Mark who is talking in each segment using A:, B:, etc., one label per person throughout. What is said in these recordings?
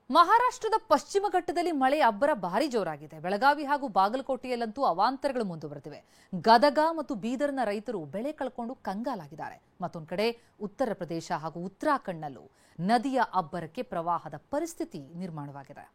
A: ಮಹಾರಾಷ್ಟ್ರದ ಪಶ್ಚಿಮ ಘಟ್ಟದಲ್ಲಿ ಮಳೆ ಅಬ್ಬರ ಭಾರಿ ಜೋರಾಗಿದೆ. ಬೆಳಗಾವಿ ಹಾಗೂ ಬಾಗಲಕೋಟೆಯಲ್ಲಂತೂ ಅವಾಂತರಗಳು ಮುಂದುವರೆದಿವೆ. ಗದಗ ಮತ್ತು ಬೀದರ್ನ ರೈತರು ಬೆಳೆ ಕಳ್ಕೊಂಡು ಕಂಗಾಲಾಗಿದ್ದಾರೆ. ಮತ್ತೊಂದು ಕಡೆ ಉತ್ತರ ಪ್ರದೇಶ ಹಾಗೂ ಉತ್ತರಾಖಂಡ್ನಲ್ಲೂ ನದಿಯ ಅಬ್ಬರಕ್ಕೆ ಪ್ರವಾಹದ ಪರಿಸ್ಥಿತಿ ನಿರ್ಮಾಣವಾಗಿದೆ.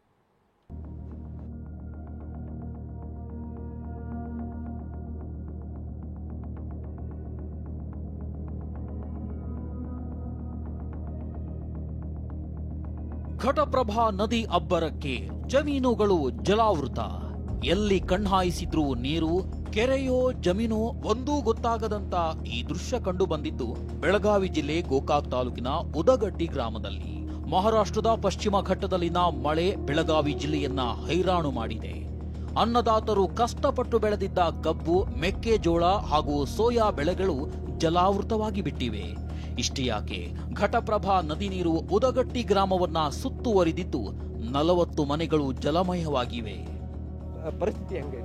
B: ಘಟಪ್ರಭಾ ನದಿ ಅಬ್ಬರಕ್ಕೆ ಜಮೀನುಗಳು ಜಲಾವೃತ. ಎಲ್ಲಿ ಕಣ್ಣಾಯಿಸಿದ್ರೂ ನೀರು, ಕೆರೆಯೋ ಜಮೀನು ಒಂದೂ ಗೊತ್ತಾಗದಂತ ಈ ದೃಶ್ಯ ಕಂಡು ಬಂದಿದ್ದು ಬೆಳಗಾವಿ ಜಿಲ್ಲೆ ಗೋಕಾಕ್ ತಾಲೂಕಿನ ಉದಗಟ್ಟಿ ಗ್ರಾಮದಲ್ಲಿ. ಮಹಾರಾಷ್ಟ್ರದ ಪಶ್ಚಿಮ ಘಟ್ಟದಲ್ಲಿನ ಮಳೆ ಬೆಳಗಾವಿ ಜಿಲ್ಲೆಯನ್ನ ಹೈರಾಣು ಮಾಡಿದೆ. ಅನ್ನದಾತರು ಕಷ್ಟಪಟ್ಟು ಬೆಳೆದಿದ್ದ ಕಬ್ಬು, ಮೆಕ್ಕೆಜೋಳ ಹಾಗೂ ಸೋಯಾ ಬೆಳೆಗಳು ಜಲಾವೃತವಾಗಿ ಬಿಟ್ಟಿವೆ. ಇಷ್ಟೇ ಯಾಕೆ, ಘಟಪ್ರಭಾ ನದಿ ನೀರು ಉದಗಟ್ಟಿ ಗ್ರಾಮವನ್ನ ಸುತ್ತುವರಿದಿದ್ದು 40 ಮನೆಗಳು ಜಲಮಯವಾಗಿವೆ.
C: ಪರಿಸ್ಥಿತಿ ಹೆಂಗೆ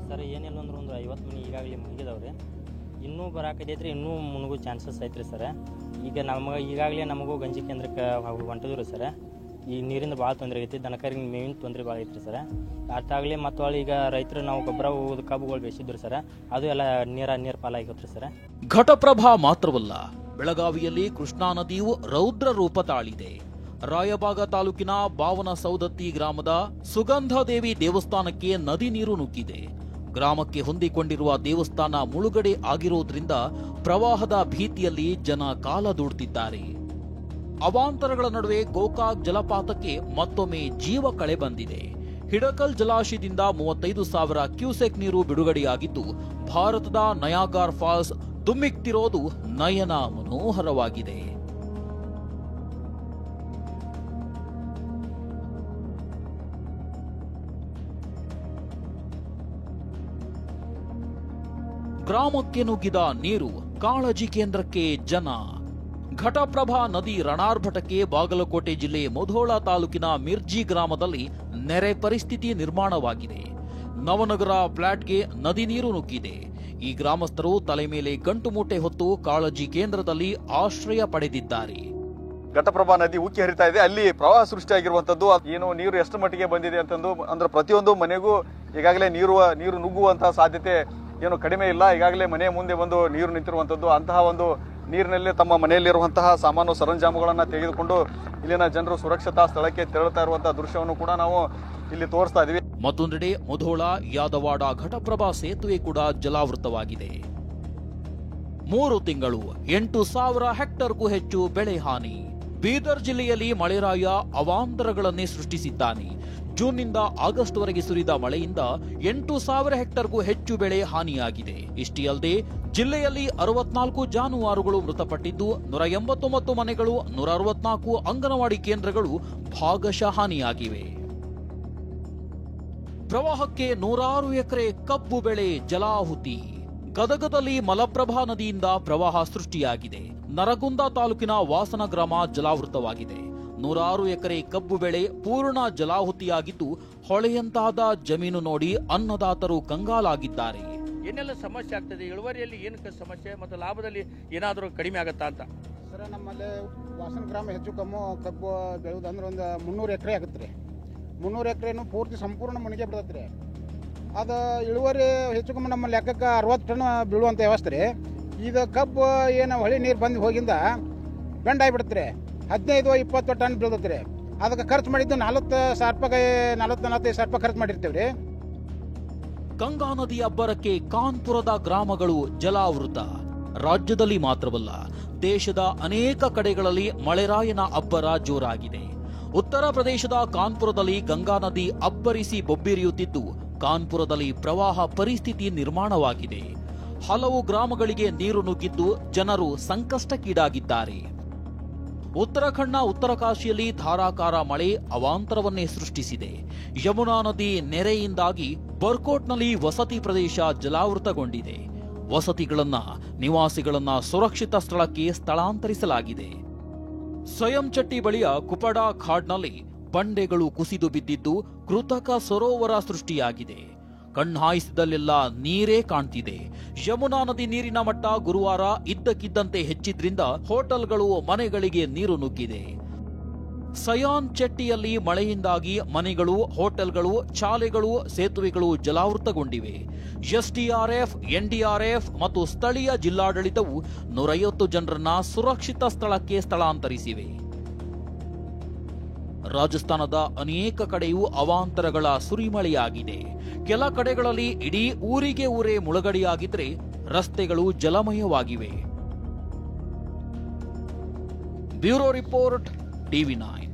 D: ಸರ್? ಏನಿಲ್ಲ ಅಂದ್ರೆ ಒಂದು 50 ಮನೆ ಈಗಾಗಲೇ ಮುಗಿದವ್ರಿ. ಇನ್ನೂ ಬರಾಕೈತ್ರಿ, ಇನ್ನೂ ಮುಳುಗೋ ಚಾನ್ಸಸ್ ಐತ್ರಿ ಸರ್. ಈಗ ಈಗಾಗಲೇ ನಮಗೂ ಗಂಜಿ ಕೇಂದ್ರಕ್ಕೆ ಹೊಂಟಿದ್ರಿ ಸರ್. ಈ ನೀರಿಂದ ಭಾಳ ತೊಂದರೆ ಐತಿ, ದನಕರಿಗೆ ಮೇವಿನ ತೊಂದರೆ ಭಾಳ ಐತ್ರಿ ಸರ್. ಅಷ್ಟಾಗಲಿ ಮತ್ತು ಈಗ ರೈತರು ನಾವು ಗೊಬ್ಬರ ಕಬ್ಬುಗಳು ಬೆಳೆಸಿದ್ರು ಸರ್, ಅದು ಎಲ್ಲ ನೀರು ಪಾಲಾಗಿತ್ರಿ ಸರ್.
B: ಘಟಪ್ರಭಾ ಮಾತ್ರವಲ್ಲ, ಬೆಳಗಾವಿಯಲ್ಲಿ ಕೃಷ್ಣಾ ನದಿಯು ರೌದ್ರ ರೂಪ ತಾಳಿದೆ. ರಾಯಬಾಗ ತಾಲೂಕಿನ ಬಾವನ ಸೌದತ್ತಿ ಗ್ರಾಮದ ಸುಗಂಧಾದೇವಿ ದೇವಸ್ಥಾನಕ್ಕೆ ನದಿ ನೀರು ನುಗ್ಗಿದೆ. ಗ್ರಾಮಕ್ಕೆ ಹೊಂದಿಕೊಂಡಿರುವ ದೇವಸ್ಥಾನ ಮುಳುಗಡೆ ಆಗಿರೋದ್ರಿಂದ ಪ್ರವಾಹದ ಭೀತಿಯಲ್ಲಿ ಜನ ಕಾಲ ದೂಡುತ್ತಿದ್ದಾರೆ. ಅವಾಂತರಗಳ ನಡುವೆ ಗೋಕಾಕ್ ಜಲಪಾತಕ್ಕೆ ಮತ್ತೊಮ್ಮೆ ಜೀವ ಕಳೆ ಬಂದಿದೆ. ಹಿಡಕಲ್ ಜಲಾಶಯದಿಂದ 35,000 ಕ್ಯೂಸೆಕ್ ನೀರು ಬಿಡುಗಡೆಯಾಗಿದ್ದು ಭಾರತದ ನಯಾಗಾರ್ ಫಾಲ್ಸ್ ಧುಮ್ಮಿಕ್ತಿರೋದು ನಯನ ಮನೋಹರವಾಗಿದೆ. ಗ್ರಾಮಕ್ಕೆ ನುಗ್ಗಿದ ನೀರು, ಕಾಳಜಿ ಕೇಂದ್ರಕ್ಕೆ ಜನ. ಘಟಪ್ರಭಾ ನದಿ ರಣಾರ್ಭಟಕ್ಕೆ ಬಾಗಲಕೋಟೆ ಜಿಲ್ಲೆ ಮುಧೋಳ ತಾಲೂಕಿನ ಮಿರ್ಜಿ ಗ್ರಾಮದಲ್ಲಿ ನೆರೆ ಪರಿಸ್ಥಿತಿ ನಿರ್ಮಾಣವಾಗಿದೆ. ನವನಗರ ಫ್ಲಾಟ್ಗೆ ನದಿ ನೀರು ನುಗ್ಗಿದೆ. ಈ ಗ್ರಾಮಸ್ಥರು ತಲೆ ಮೇಲೆ ಗಂಟು ಮೂಟೆ ಹೊತ್ತು ಕಾಳಜಿ ಕೇಂದ್ರದಲ್ಲಿ ಆಶ್ರಯ ಪಡೆದಿದ್ದಾರೆ.
C: ಘಟಪ್ರಭಾ ನದಿ ಉಕ್ಕಿ ಹರಿತಾ ಇದೆ, ಅಲ್ಲಿ ಪ್ರವಾಹ ಸೃಷ್ಟಿಯಾಗಿರುವಂತದ್ದು. ಏನು ನೀರು ಎಷ್ಟು ಮಟ್ಟಿಗೆ ಬಂದಿದೆ ಅಂತಂದು ಅಂದ್ರೆ ಪ್ರತಿಯೊಂದು ಮನೆಗೂ ಈಗಾಗಲೇ ನೀರು ನುಗ್ಗುವಂತಹ ಸಾಧ್ಯತೆ ಏನು ಕಡಿಮೆ ಇಲ್ಲ. ಈಗಾಗಲೇ ಮನೆ ಮುಂದೆ ಬಂದು ನೀರು ನಿಂತಿರುವಂತದ್ದು. ಅಂತಹ ಒಂದು ನೀರಿನಲ್ಲಿ ತಮ್ಮ ಮನೆಯಲ್ಲಿರುವಂತಹ ಸಾಮಾನು ಸರಂಜಾಮುಗಳನ್ನು ತೆಗೆದುಕೊಂಡು ಇಲ್ಲಿನ ಜನರು ಸುರಕ್ಷತಾ ಸ್ಥಳಕ್ಕೆ ತೆರಳುತ್ತಾ ಇರುವಂತಹ ದೃಶ್ಯವನ್ನು ಕೂಡ ನಾವು ಇಲ್ಲಿ ತೋರಿಸ್ತಾ ಇದೀವಿ.
B: ಮತ್ತೊಂದೆಡೆ ಮುಧೋಳ ಯಾದವಾಡ ಘಟಪ್ರಭಾ ಸೇತುವೆ ಕೂಡ ಜಲಾವೃತವಾಗಿದೆ. 3 ತಿಂಗಳು 8,000 ಹೆಕ್ಟರ್ಗೂ ಹೆಚ್ಚು ಬೆಳೆ ಹಾನಿ. ಬೀದರ್ ಜಿಲ್ಲೆಯಲ್ಲಿ ಮಳೆರಾಯ ಅವಾಂತರಗಳನ್ನೇ ಸೃಷ್ಟಿಸಿದ್ದಾನೆ. ಜೂನ್ನಿಂದ ಆಗಸ್ಟ್ವರೆಗೆ ಸುರಿದ ಮಳೆಯಿಂದ 8,000 ಹೆಕ್ಟರ್ಗೂ ಹೆಚ್ಚು ಬೆಳೆ ಹಾನಿಯಾಗಿದೆ. ಇಷ್ಟೇ ಅಲ್ಲದೆ ಜಿಲ್ಲೆಯಲ್ಲಿ 64 ಜಾನುವಾರುಗಳು ಮೃತಪಟ್ಟಿದ್ದು 189 ಮನೆಗಳು, 164 ಅಂಗನವಾಡಿ ಕೇಂದ್ರಗಳು ಭಾಗಶಃ ಹಾನಿಯಾಗಿವೆ. ಪ್ರವಾಹಕ್ಕೆ 106 ಎಕರೆ ಕಬ್ಬು ಬೆಳೆ ಜಲಾಹುತಿ. ಗದಗದಲ್ಲಿ ಮಲಪ್ರಭಾ ನದಿಯಿಂದ ಪ್ರವಾಹ ಸೃಷ್ಟಿಯಾಗಿದೆ. ನರಗುಂದ ತಾಲೂಕಿನ ವಾಸನ ಗ್ರಾಮ ಜಲಾವೃತವಾಗಿದೆ. 106 ಎಕರೆ ಕಬ್ಬು ಬೆಳೆ ಪೂರ್ಣ ಜಲಾಹುತಿಯಾಗಿದ್ದು ಹೊಳೆಯಂತಾದ ಜಮೀನು ನೋಡಿ ಅನ್ನದಾತರು ಕಂಗಾಲಾಗಿದ್ದಾರೆ.
E: ಏನೆಲ್ಲ ಸಮಸ್ಯೆ ಆಗ್ತದೆ, ಇಳುವರಿಯಲ್ಲಿ ಏನು ಸಮಸ್ಯೆ ಮತ್ತು ಲಾಭದಲ್ಲಿ ಏನಾದರೂ ಕಡಿಮೆ ಆಗತ್ತಾ ಅಂತ?
F: ಸರ್, ನಮ್ಮಲ್ಲಿ ವಾಸನ ಗ್ರಾಮ ಹೆಚ್ಚು ಕಮ್ಮು ಕಬ್ಬು ಬೆಳೆಯೋದಂದ್ರೆ ಒಂದು 300 ಎಕರೆ ಆಗುತ್ತೆ ರೀ. 300 ಎಕರೆನೂ ಪೂರ್ತಿ ಸಂಪೂರ್ಣ ಮುನಿಗೆ ಬಿಡತ್ತೆ ರೀ. ಅದು ಇಳುವರಿ ಹೆಚ್ಚು ಕಮ್ಮಿ ನಮ್ಮ ಲೆಕ್ಕಕ್ಕೆ 60 ಟನ್ ಬೀಳುವಂಥ ವ್ಯವಸ್ಥೆ ರೀ. ಇದು ಕಬ್ಬು ಏನು ಹೊಳೆ ನೀರು ಬಂದು ಹೋಗಿಂದ ಬೆಂಡಾಗಿಬಿಡುತ್ತೆ ರೀ. 15-20 ಟನ್ ಬೀಳ್ತೈತೆ ರೀ. ಅದಕ್ಕೆ ಖರ್ಚು ಮಾಡಿದ್ದು 40,000 ರೂಪಾಯಿ, 40-45,000 ರೂಪಾಯಿ ಖರ್ಚು ಮಾಡಿರ್ತೀವಿ ರೀ.
B: ಗಂಗಾ ನದಿ ಅಬ್ಬರಕ್ಕೆ ಕಾನ್ಪುರದ ಗ್ರಾಮಗಳು ಜಲಾವೃತ. ರಾಜ್ಯದಲ್ಲಿ ಮಾತ್ರವಲ್ಲ, ದೇಶದ ಅನೇಕ ಕಡೆಗಳಲ್ಲಿ ಮಳೆರಾಯನ ಅಬ್ಬರ ಜೋರಾಗಿದೆ. ಉತ್ತರ ಪ್ರದೇಶದ ಕಾನ್ಪುರದಲ್ಲಿ ಗಂಗಾ ನದಿ ಅಬ್ಬರಿಸಿ ಬೊಬ್ಬಿರಿಯುತ್ತಿದ್ದು ಕಾನ್ಪುರದಲ್ಲಿ ಪ್ರವಾಹ ಪರಿಸ್ಥಿತಿ ನಿರ್ಮಾಣವಾಗಿದೆ. ಹಲವು ಗ್ರಾಮಗಳಿಗೆ ನೀರು ನುಗ್ಗಿದ್ದು ಜನರು ಸಂಕಷ್ಟಕ್ಕೀಡಾಗಿದ್ದಾರೆ. ಉತ್ತರಾಖಂಡ್ನ ಉತ್ತರಕಾಶಿಯಲ್ಲಿ ಧಾರಾಕಾರ ಮಳೆ ಅವಾಂತರವನ್ನೇ ಸೃಷ್ಟಿಸಿದೆ. ಯಮುನಾ ನದಿ ನೆರೆಯಿಂದಾಗಿ ಬರ್ಕೋಟ್ನಲ್ಲಿ ವಸತಿ ಪ್ರದೇಶ ಜಲಾವೃತಗೊಂಡಿದೆ. ನಿವಾಸಿಗಳನ್ನ ಸುರಕ್ಷಿತ ಸ್ಥಳಕ್ಕೆ ಸ್ಥಳಾಂತರಿಸಲಾಗಿದೆ. ಸ್ವಯಂಚಟ್ಟಿ ಬಳಿಯ ಕುಪಡಾ ಖಾಡ್ನಲ್ಲಿ ಬಂಡೆಗಳು ಕುಸಿದು ಬಿದ್ದಿದ್ದು ಕೃತಕ ಸರೋವರ ಸೃಷ್ಟಿಯಾಗಿದೆ. ಕಣ್ಣಾಯಿಸಿದಲ್ಲೆಲ್ಲ ನೀರೇ ಕಾಣ್ತಿದೆ. ಯಮುನಾ ನದಿ ನೀರಿನ ಮಟ್ಟ ಗುರುವಾರ ಇದ್ದಕ್ಕಿದ್ದಂತೆ ಹೆಚ್ಚಿದ್ರಿಂದ ಹೋಟೆಲ್ಗಳು, ಮನೆಗಳಿಗೆ ನೀರು ನುಗ್ಗಿದೆ. ಸಯಾನ್ ಚೆಟ್ಟಿಯಲ್ಲಿ ಮಳೆಯಿಂದಾಗಿ ಮನೆಗಳು, ಹೋಟೆಲ್ಗಳು, ಶಾಲೆಗಳು, ಸೇತುವೆಗಳು ಜಲಾವೃತಗೊಂಡಿವೆ. ಎಸ್ಡಿಆರ್ಎಫ್, ಎನ್ಡಿಆರ್ಎಫ್ ಮತ್ತು ಸ್ಥಳೀಯ ಜಿಲ್ಲಾಡಳಿತವು 150 ಜನರನ್ನ ಸುರಕ್ಷಿತ ಸ್ಥಳಕ್ಕೆ ಸ್ಥಳಾಂತರಿಸಿವೆ. ರಾಜಸ್ಥಾನದ ಅನೇಕ ಕಡೆಯೂ ಅವಾಂತರಗಳ ಸುರಿಮಳೆಯಾಗಿದೆ. ಕೆಲ ಕಡೆಗಳಲ್ಲಿ ಇಡೀ ಊರಿಗೆ ಊರೇ ಮುಳುಗಡೆಯಾಗಿದ್ರೆ ರಸ್ತೆಗಳು ಜಲಮಯವಾಗಿವೆ. Bureau report, ಟಿವಿ9.